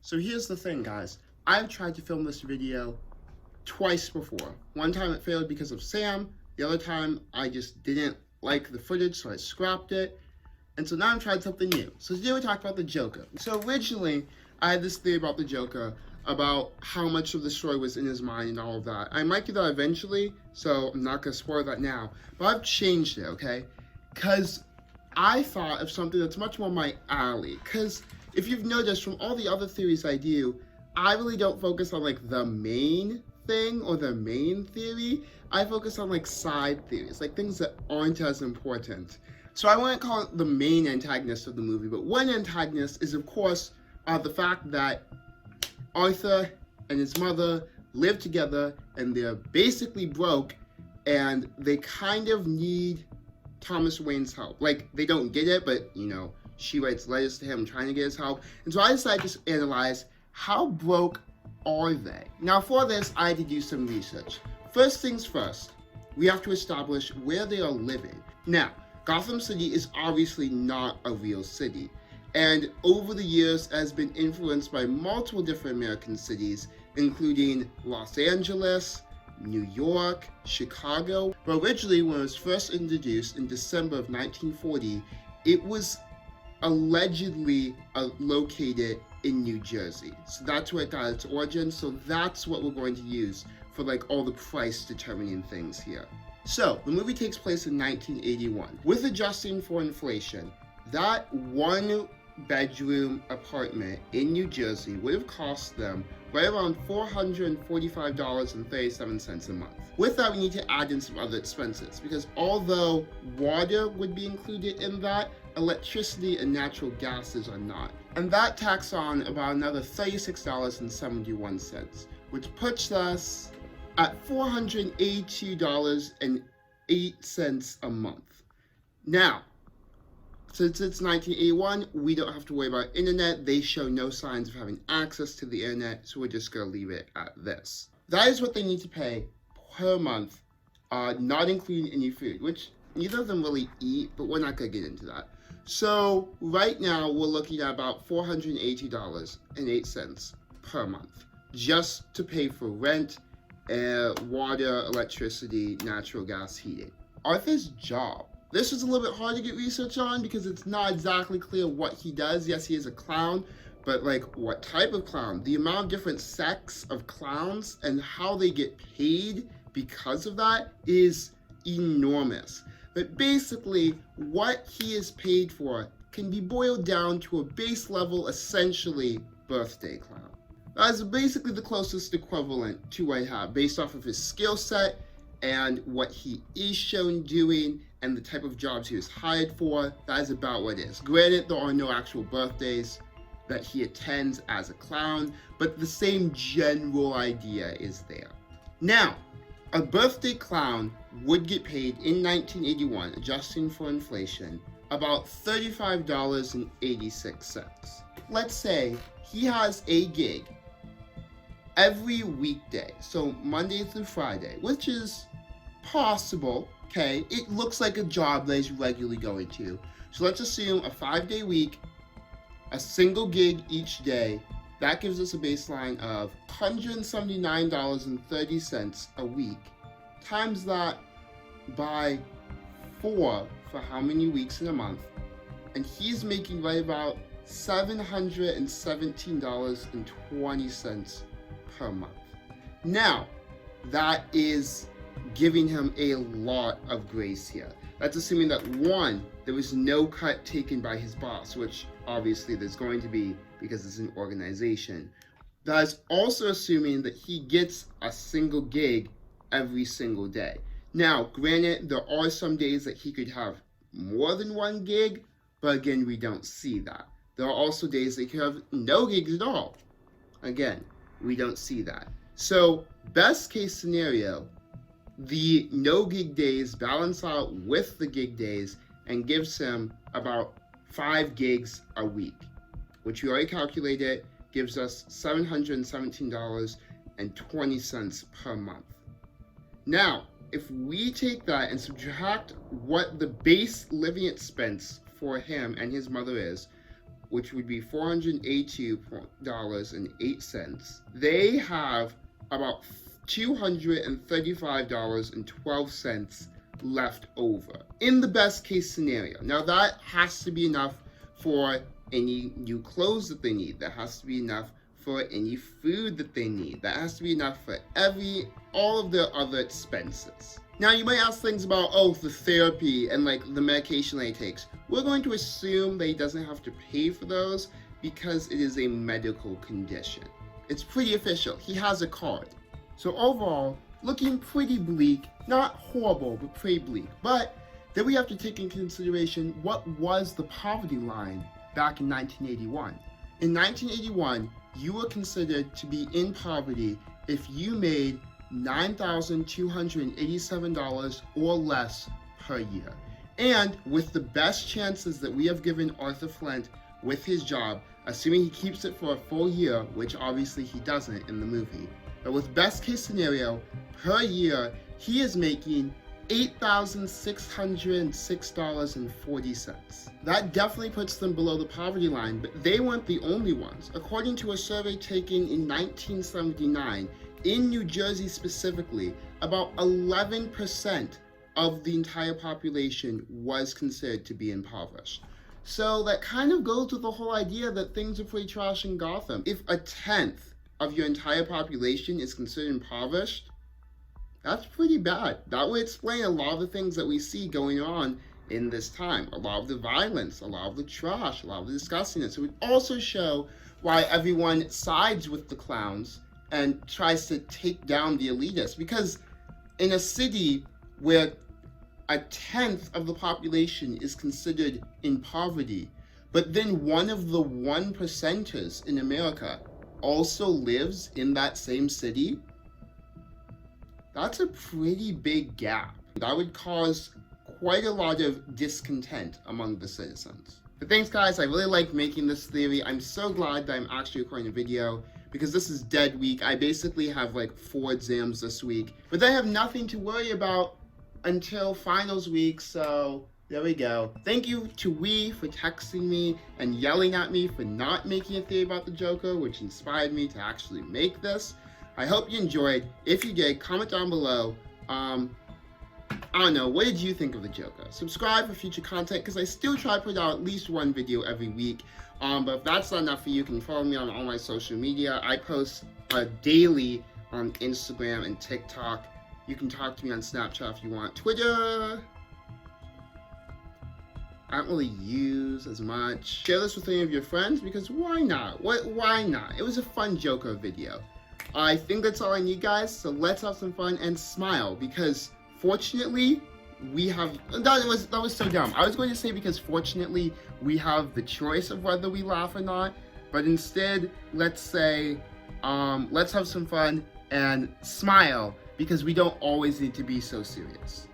So here's the thing, guys. I've tried to film this video twice before. One time it failed because of Sam. The other time I just didn't like the footage, so I scrapped it. And so now I'm trying something new. So today we talked about the Joker. So originally, I had this theory about the Joker, about how much of the story was in his mind and all of that. I might do that eventually, so I'm not going to spoil that now. But I've changed it, okay? Because I thought of something that's much more my alley. Because if you've noticed from all the other theories I do, I really don't focus on like the main thing or the main theory. I focus on like side theories, like things that aren't as important. So I wouldn't call it the main antagonist of the movie, but one antagonist is of course the fact that Arthur and his mother live together and they're basically broke and they kind of need Thomas Wayne's help. Like, they don't get it, but, you know, she writes letters to him trying to get his help. And so I decided to analyze how broke are they? Now, for this, I had to do some research. First things first, we have to establish where they are living. Now, Gotham City is obviously not a real city, and over the years has been influenced by multiple different American cities, including Los Angeles, New York, Chicago. But originally, when it was first introduced in December of 1940, it was allegedly located in New Jersey. So that's where it got its origin. So that's what we're going to use for like all the price determining things here. So the movie takes place in 1981. With adjusting for inflation, that one bedroom apartment in New Jersey would have cost them right around $445.37 a month. With that, we need to add in some other expenses, because although water would be included in that, electricity and natural gases are not. And that tacks on about another $36.71, which puts us at $482.08 a month. Now, since it's 1981, we don't have to worry about internet. They show no signs of having access to the internet, so we're just going to leave it at this. That is what they need to pay per month, not including any food, which neither of them really eat, but we're not going to get into that. So right now, we're looking at about $480.08 per month, just to pay for rent, water, electricity, natural gas, heating. Arthur's job. This is a little bit hard to get research on because it's not exactly clear what he does. Yes, he is a clown, but like what type of clown? The amount of different sects of clowns and how they get paid because of that is enormous. But basically, what he is paid for can be boiled down to a base level, essentially, birthday clown. That is basically the closest equivalent to what I have, based off of his skill set and what he is shown doing and the type of jobs he was hired for. That is about what it is. Granted, there are no actual birthdays that he attends as a clown, but the same general idea is there. Now, a birthday clown would get paid in 1981, adjusting for inflation, about $35.86. Let's say he has a gig every weekday, so Monday through Friday, which is possible, okay? It looks like a job that he's regularly going to. So let's assume a 5-day week, a single gig each day. That gives us a baseline of $179.30 a week. Times that by 4 for how many weeks in a month. And he's making right about $717.20 per month. Now, that is giving him a lot of grace here. That's assuming that, one, there was no cut taken by his boss, which obviously there's going to be because it's an organization. That is also assuming that he gets a single gig every single day. Now, granted, there are some days that he could have more than one gig, but again, we don't see that. There are also days that he could have no gigs at all. Again, we don't see that. So, best case scenario, the no gig days balance out with the gig days and gives him about 5 gigs a week, which we already calculated gives us $717.20 per month. Now, if we take that and subtract what the base living expense for him and his mother is, which would be $482.08, they have about $235.12 left over in the best case scenario. Now that has to be enough for any new clothes that they need. That has to be enough for any food that they need. That has to be enough for all of their other expenses. Now you might ask things about, the therapy and like the medication that he takes. We're going to assume that he doesn't have to pay for those because it is a medical condition. It's pretty official. He has a card. So overall, looking pretty bleak. Not horrible, but pretty bleak. But then we have to take into consideration what was the poverty line back in 1981. In 1981, you were considered to be in poverty if you made $9,287 or less per year. And with the best chances that we have given Arthur Flint with his job, assuming he keeps it for a full year, which obviously he doesn't in the movie, but with best case scenario, per year, he is making $8,606.40. That definitely puts them below the poverty line, but they weren't the only ones. According to a survey taken in 1979, in New Jersey specifically, about 11% of the entire population was considered to be impoverished. So that kind of goes with the whole idea that things are pretty trash in Gotham. If a tenth of your entire population is considered impoverished, that's pretty bad. That would explain a lot of the things that we see going on in this time. A lot of the violence, a lot of the trash, a lot of the disgustingness. It would also show why everyone sides with the clowns and tries to take down the elitists. Because in a city where a tenth of the population is considered in poverty, but then one of the 1%ers in America also lives in that same city, that's a pretty big gap. That would cause quite a lot of discontent among the citizens. But thanks guys, I really like making this theory. I'm so glad that I'm actually recording a video because this is dead week. I basically have like 4 exams this week, but I have nothing to worry about until finals week, so there we go. Thank you to Wee for texting me and yelling at me for not making a theory about the Joker, which inspired me to actually make this. I hope you enjoyed. If you did, comment down below. I don't know, what did you think of the Joker? Subscribe for future content, because I still try to put out at least 1 video every week. But if that's not enough for you, you can follow me on all my social media. I post daily on Instagram and TikTok. You can talk to me on Snapchat if you want. Twitter, I don't really use as much. Share this with any of your friends, because why not? Why not? It was a fun Joker video. I think that's all I need, guys, so let's have some fun and smile, because fortunately, we have, that was so dumb. I was going to say because fortunately, we have the choice of whether we laugh or not, but instead, let's say, let's have some fun and smile, because we don't always need to be so serious.